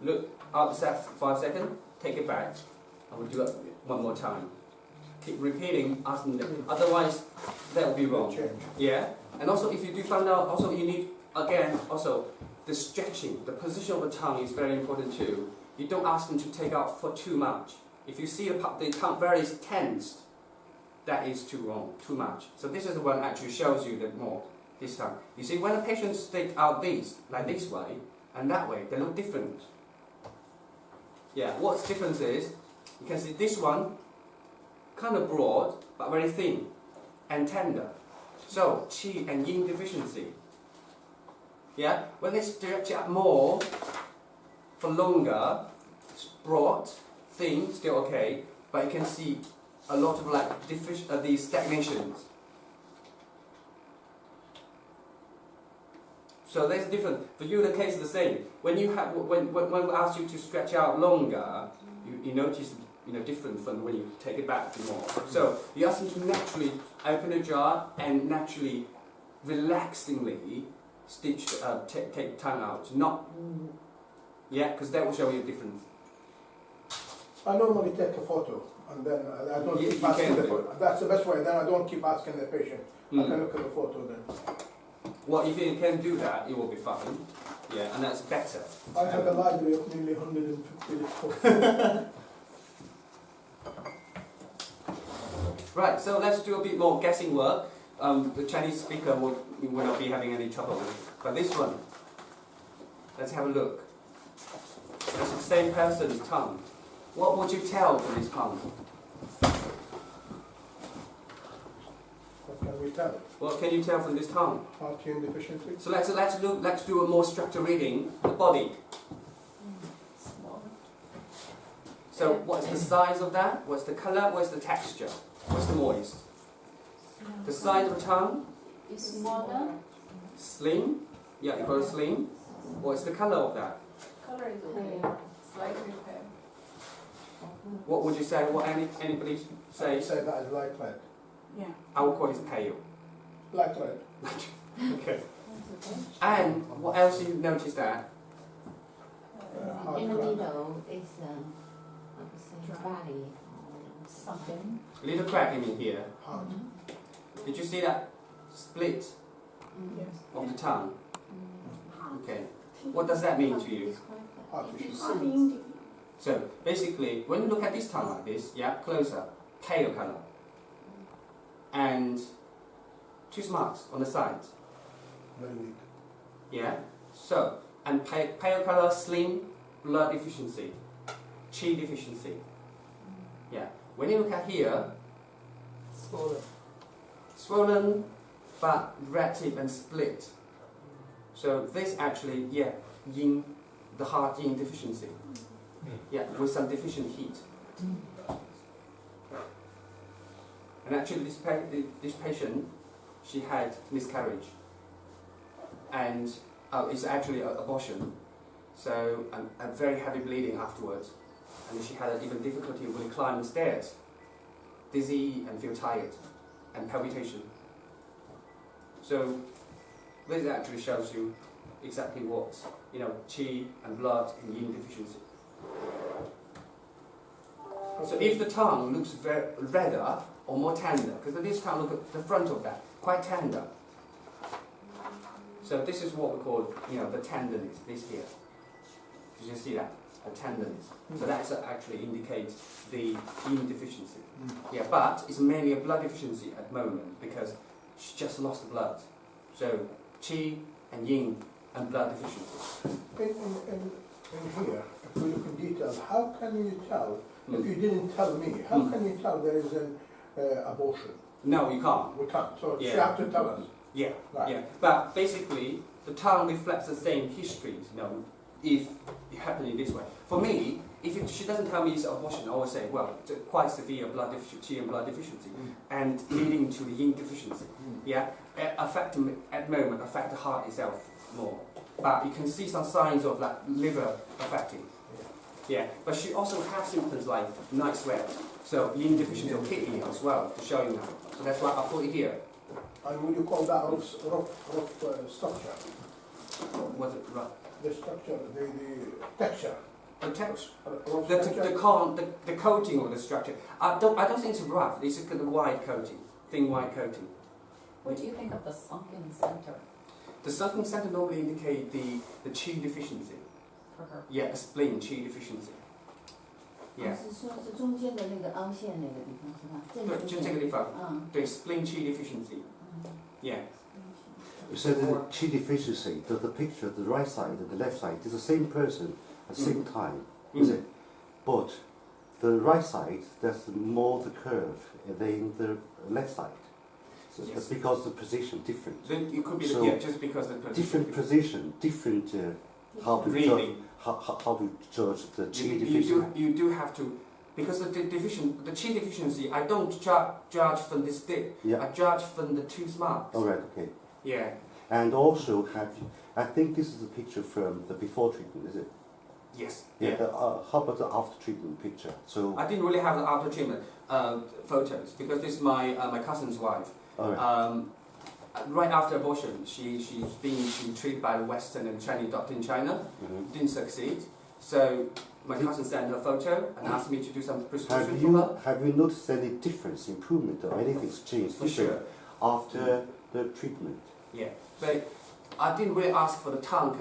look up 5 seconds, take it back, and we'll do it one more time. Keep repeating, asking them. Otherwise, that will be wrong. Yeah? And also, if you do find out, also you need, again, also, the stretching, the position of the tongue is very important too. You don't ask them to take out for too much. If you see the tongue very tensed, that is too wrong, too much. So this is the one actually shows you that more, this time. You see, when the patients stick out these, like this way, and that way, they look different. Yeah, what's difference is, you can see this one, kind of broad, but very thin, and tender. So, qi and yin deficiency. Yeah, when they stretch out more, for longer, it's broad, thin, still okay, but you can see a lot of like these stagnations. So that's different. For you, the case is the same. When you have, when we ask you to stretch out longer, you notice different from when you take it back to more. So you ask them to naturally open the jaw and naturally, relaxingly stitch, take tongue out. Not, yeah, because that will show you a difference. I normally take a photo and then I don't keep asking the photo. That's the best way. Then I don't keep asking the patient. I can look at the photo then. Well, if you can do that, it will be fine. Yeah, and that's better. I have a library of nearly 150 photos. Right, so let's do a bit more guessing work. The Chinese speaker will not be having any trouble with it. But this one, let's have a look. It's the same person's tongue. What would you tell from this tongue? What can we tell? What can you tell from this tongue? Heart-yin deficiency. So let's do a more structured reading. The body. So what's the size of that? What's the color? What's the texture? What's the moist? The size of the tongue? It's smaller. Slim? Yeah, you got a slim. What's the color of that? Color is pale. Slightly pale. What would you say? What anybody say? I say that is light red. Yeah. I would call it pale. Light red. Okay. And what else you notice that? Heart In the crack. middle is valley or something. Little crack in here. Heart. Did you see that split Yes. of the tongue? Okay. What does that mean to you? Heart issue. So basically, when you look at this tongue like this, yeah, closer, pale color, and tooth marks on the sides, Very weak. yeah. So and pale color, slim, blood deficiency, qi deficiency, yeah. When you look at here, swollen, but red tip and split. So this actually, yeah, yin, the heart yin deficiency. Yeah, with some deficient heat. And actually this patient, she had miscarriage. And it's actually an abortion. So, a very heavy bleeding afterwards. And she had even difficulty when climbing stairs. Dizzy and feel tired. And palpitation. So, this actually shows you exactly what, qi and blood and yin deficiency. So if the tongue looks very redder or more tender, because this tongue, look at the front of that, quite tender. So this is what we call, the tenderness, this here. You can see that, a tenderness. So that's actually indicates the yin deficiency. Yeah, but it's mainly a blood deficiency at the moment because she just lost the blood. So qi and yin and blood deficiency. In here, if we look in detail, how can you tell, if you didn't tell me, how can you tell there is an abortion? No, you can't. We can't, so Yeah. you have to tell us. Yeah, Right. yeah. But basically, the tongue reflects the same histories, if it happened in this way. For me, if she doesn't tell me it's abortion, I always say, well, it's quite severe blood deficiency and blood deficiency, and leading to the yin deficiency. Yeah, at the moment, affect the heart itself more. But you can see some signs of like liver affecting. Yeah, but she also has symptoms like night sweat, so yin deficiency of kidney as well to show you now. So that's why I put it here. And would you call that rough structure? Was it right? The structure, the texture. the text, What's the coating of the structure. I don't think it's rough. It's a kind of white coating, thin white coating. What do you think of the sunken center The sunken center normally indicate the qi deficiency. for her? Yeah, a spleen qi deficiency. Yeah. 是说是中间的那个凹陷那个地方是吧？对，就这个地方，嗯。对 spleen qi deficiency. Yeah. So the qi deficiency, the picture, the right side and the left side is the same person at the same time, is it? But the right side, there's more the curve than the left side. So Yes. that's because the position different. Then it could be So, just because the Different position, different how to judge, really. how to judge the qi deficiency. You do have to, because the qi deficiency, I don't judge from this dip. Yeah. I judge from the tooth marks. All right, okay. Yeah. And also I think this is a picture from the before treatment, is it? Yes. Yeah. How about the after treatment picture? So. I didn't really have the after treatment photos because this is my cousin's wife. All right. Right after abortion, she's been treated by the Western and Chinese doctor in China. Didn't succeed. So my cousin sent her photo and asked me to do some prescription for her. Have you noticed any difference, improvement, or anything's changed For sure. after the treatment? Yeah, but I didn't really ask for the tongue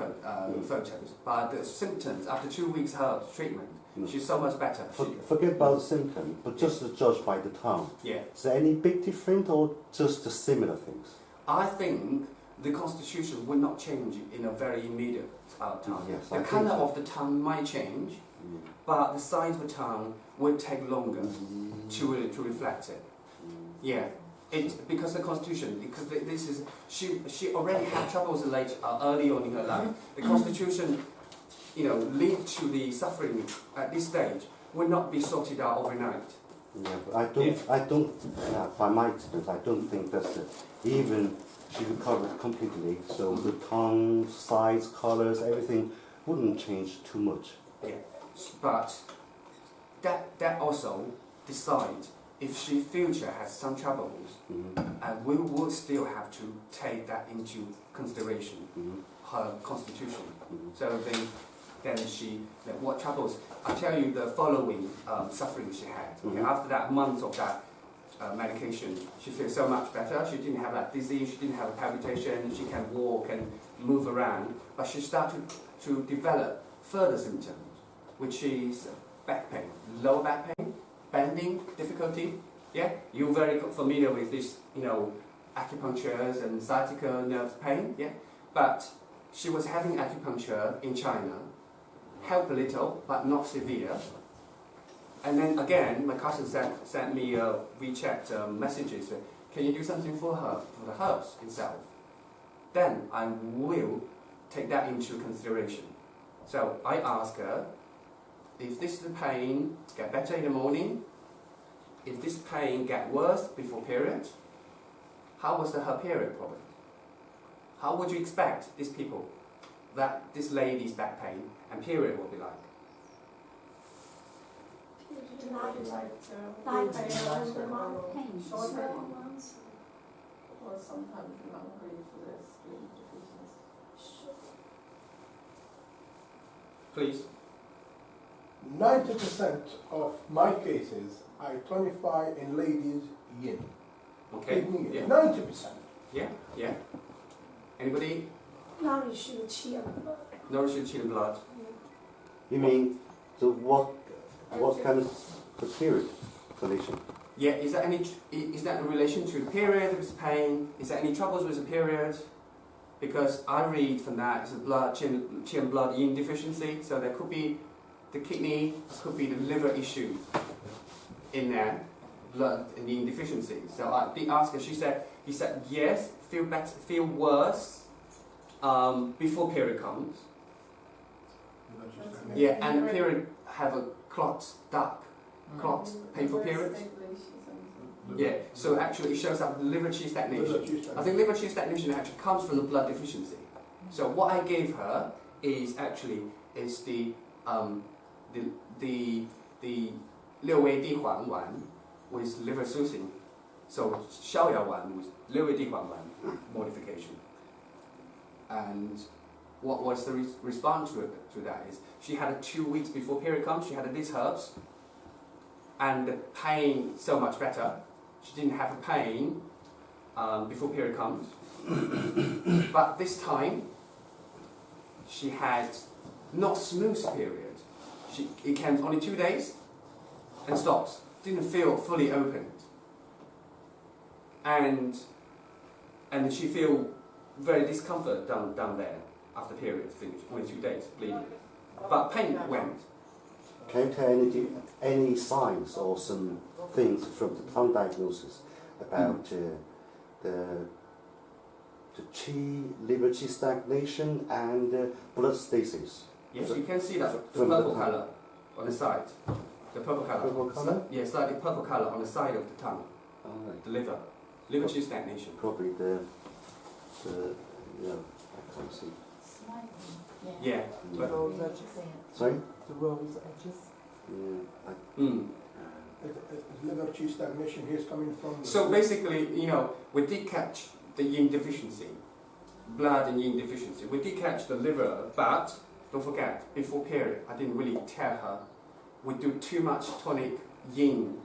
photos, but the symptoms after 2 weeks her treatment, she's so much better. Forget about the symptom, but just judge by the tongue. Yeah. Is there any big difference or just the similar things? I think the constitution will not change in a very immediate time. Yes, The I think colour so. of the tongue might change, but the size of the tongue will take longer to reflect it. Yeah. Because the constitution, because this is she already had troubles early on in her life. The constitution, lead to the suffering at this stage will not be sorted out overnight. Yeah, but I don't. By my experience, I don't think that's even she recovered completely. So the tongue, size, colors, everything wouldn't change too much. Yeah, but that also decide if she future has some troubles, and we will still have to take that into consideration, her constitution. So then what troubles? I'll tell you the following suffering she had. After that month of that medication, she feels so much better. She didn't have that disease, she didn't have a palpitation, she can walk and move around, but she started to develop further symptoms, which is back pain, lower back pain, bending difficulty. Yeah, you're very familiar with this, acupunctures and sciatica nerve pain. Yeah, but she was having acupuncture in China, helped a little, but not severe. And then again, my cousin sent me a WeChat messages. Can you do something for her, for the herbs itself? Then I will take that into consideration. So I asked her, if this pain get better in the morning, if this pain get worse before period, how was her period problem? How would you expect these people, that this lady's back pain and period will be like? Shorter ones, or sometimes longer for this deficiency. Please. 90% of my cases I tonify in ladies' yin. Okay. Kidney yin. Yeah. 90%. Yeah. Anybody? Nourish the qi and blood. Nourish the qi and blood. You mean so what kind of period condition? Yeah. Is that in relation to the period with pain? Is there any troubles with the period? Because I read from that it's a qi and blood yin deficiency. So there could be the kidney, could be the liver issue in there, blood and yin deficiency. So I did ask her. He said yes, feel better, feel worse before period comes. Yeah, and the period have a clot, dark clot, painful period. Yeah, so actually it shows up liver qi stagnation. I think liver qi stagnation actually comes from the blood deficiency. So what I gave her is the 六味地黄丸 with liver soothing. So 逍遥丸 with 六味地黄丸 modification. And what was the response to that is she had 2 weeks before period comes, she had these herbs, and the pain so much better. She didn't have a pain before period comes. But this time, she had not smooth period. It came only 2 days and stops. Didn't feel fully opened. And she feel very discomfort down there after period finished, only 2 days bleeding. But pain went. Can you tell any signs or some things from the tongue diagnosis about the liver qi stagnation and blood stasis? Yes, you can see that the From the purple tongue. color on the side. The purple color. Purple colour? Yeah, slightly purple color on the side of the tongue, Alright. the liver. Liver qi stagnation. Probably yeah, I can't see. Slightly. Yeah. The But, rose edges. Sorry? The rose edges. Yeah, mm. Liver qi stagnation here is coming from. So basically, we did catch the yin deficiency, blood and yin deficiency. We did catch the liver, but don't forget, before period, I didn't really tell her. We do too much tonic yin,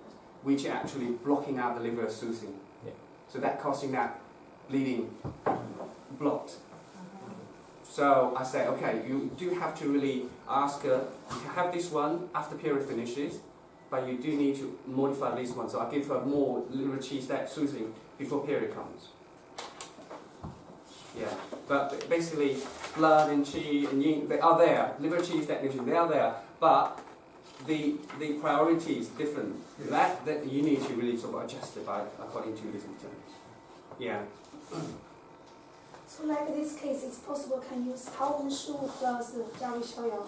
which actually blocking out the liver soothing. Yeah. So that causing that bleeding blocked. So I said, okay, you do have to really ask her, you can have this one after period finishes, but you do need to modify this one. So I give her more liver qi soothing before period comes. Yeah, but basically blood and qi and yin, they are there. Liver qi stagnation, they are there, but the priority is different. That you need to really sort of adjust it by according to your symptoms. Yeah. So like this case, it's possible can use 桃红树 plus 加味逍遥.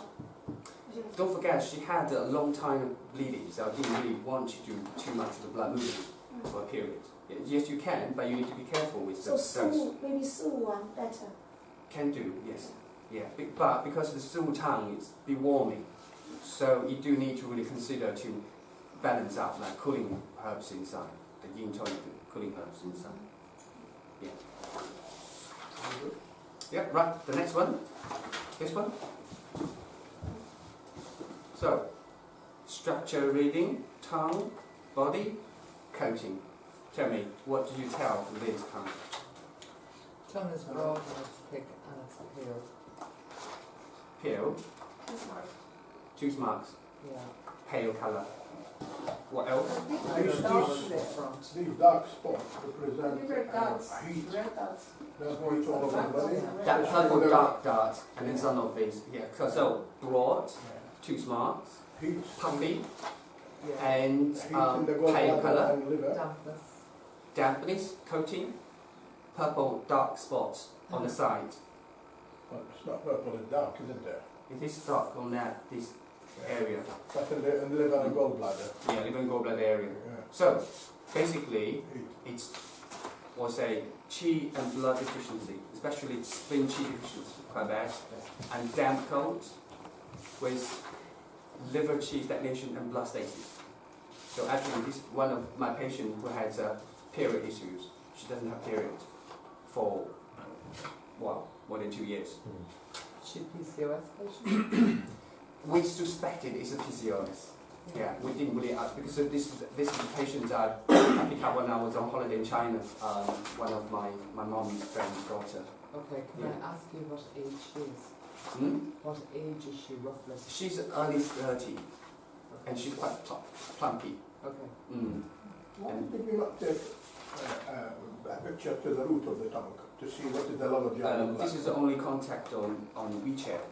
Don't forget, she had a long time of bleeding, so I didn't really want to do too much of the blood movement for a period. Yes, you can, but you need to be careful with the So dose. maybe 45 better. Can do, yes. Yeah, but because the Su tongue is be warming, so you do need to really consider to balance out like cooling herbs inside, the yin tonic cooling herbs inside. Yeah. Yeah, right, the next one. This one. So, structure reading, tongue, body, coating. Tell me, what do you tell from this tongue? Tongue is broad and it's thick and it's pale. Pale, tooth marks, Yeah. pale colour. What else? These dark spots represent Red dots. heat. Red dots. That's why it's all over the body. That purple dark dot, and then some of these, yeah. So broad, tooth marks, Heat. puffy, Yeah. and Heat in the pale gallbladder colour, and liver. Dampness. dampness, coating, purple dark spots on the side. Well, it's not purple, it's dark, isn't it? It is dark on this area. That's in the liver and gallbladder. Yeah, liver and gallbladder area. Yeah. So basically, Heat. it was a qi and blood deficiency, especially spleen qi deficiency, quite bad, and damp cold with liver qi stagnation and blood stasis. So actually, this one of my patients who has period issues. She doesn't have period for more than 2 years. She PCOS patient. We suspected it's a PCOS. Yeah, we didn't really ask because this is the patient I picked up when I was on holiday in China. One of my mom's friend's daughter. Okay, can I ask you what age she is? Hmm? What age is she roughly? She's early 30, and she's quite plumpy. Okay. Mm. Why did we not take a picture to the root of the tongue to see what is the level of blood? This is the only contact on WeChat.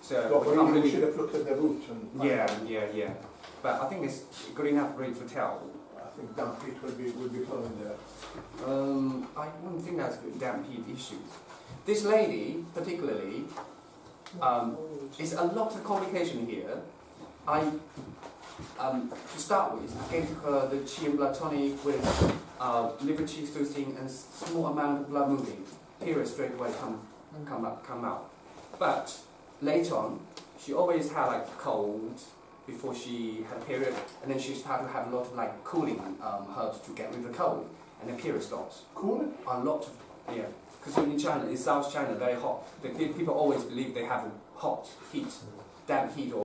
So Well, we can't we really. should have looked at the root and find out. Yeah. But I think it's good enough really to tell. I think damp heat will be flowing there. I don't think that's good damp heat issues. This lady particularly, is a lot of complication here. To start with, I gave her the qi and blood tonic with liver qi soothing and small amount of blood moving. Period straight away come out. But later on, she always had like cold before she had period, and then she started to have a lot of like cooling herbs to get rid of the cold, and the period stops. Cool? A lot of, yeah, Because in China, in South China, very hot. The people always believe they have hot heat, damp heat or